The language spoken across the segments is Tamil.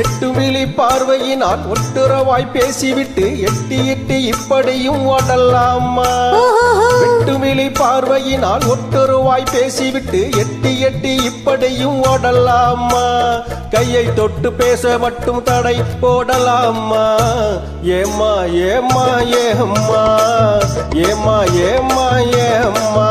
வெட்டுவிழி பார்வையினால் ஒட்டுறவாய் பேசிவிட்டு எட்டி எட்டி இப்படியும் ஓடலாமா? வெட்டுவிழி பார்வையினால் ஒட்டுறவாய் பேசிவிட்டு எட்டி எட்டி இப்படியும் ஓடலாமா? கையை தொட்டு பேச மட்டும் தடை போடலாமா? ஏமா ஏமா ஏம்மா, ஏமா ஏமா ஏம்மா.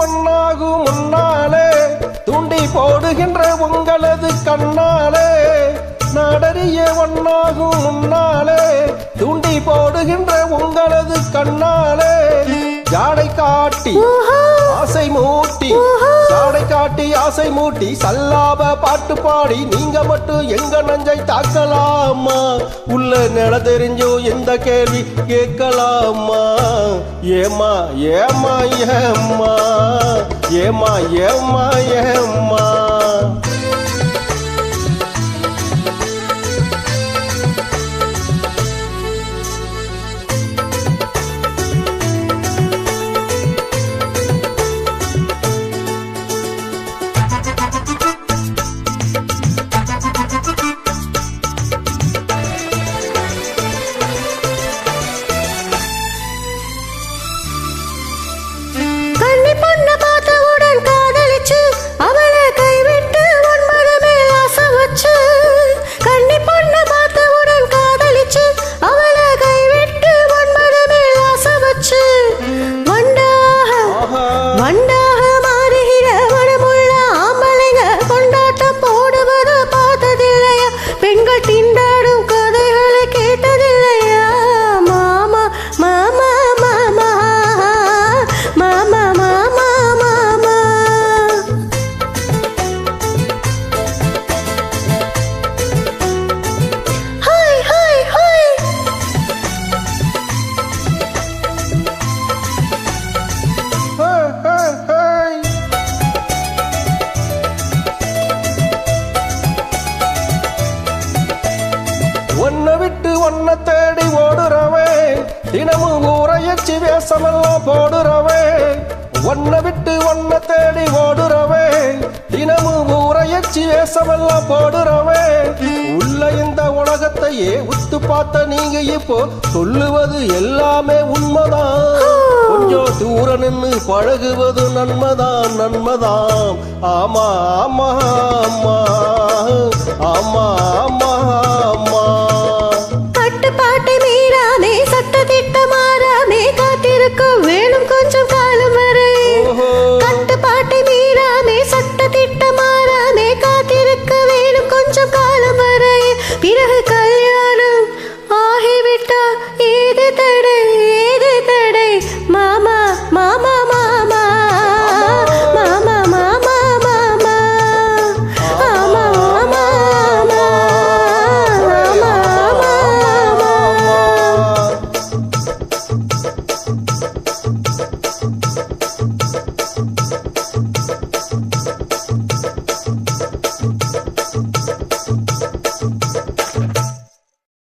ஒன்னாகும் முன்னாலே தூண்டி போடுகின்ற உங்களது கண்ணாலே, நாடறிய ஒன்னாகும் முன்னாலே தூண்டி போடுகின்ற உங்களது கண்ணாலே, ஜாடை காட்டி ஆசை மூட்டி, ஜாடை காட்டி ஆசை மூட்டி சல்லாப பாட்டு பாடி நீங்க மட்டும் எங்க நஞ்சை தாக்கலாமா? உள்ள நில தெரிஞ்சோ இந்த கேள்வி கேட்கலாமா? ஏமா ஏமா ஏம்மா, ஏமா ஏமா ஏம்மா. ஒன்ன விட்டு ஒன்ன தேடி ஓடுறவே, தினமும் ஊரையச்சி வேஷமெல்லாம் போடுறவே. ஒன்ன விட்டு ஒன்ன தேடி ஓடுறவே, தினமும் ஊரையச்சி வேஷமெல்லாம் போடுறவே. உள்ள இந்த உலகத்தையே உத்து பார்த்த நீங்க இப்போ சொல்லுவது எல்லாமே உண்மைதான். கொஞ்சம் தூர நின்று பழகுவது நன்மைதான் நன்மைதான். ஆமா ஆமா ஆமா ஆமா ஆமா ஆமா.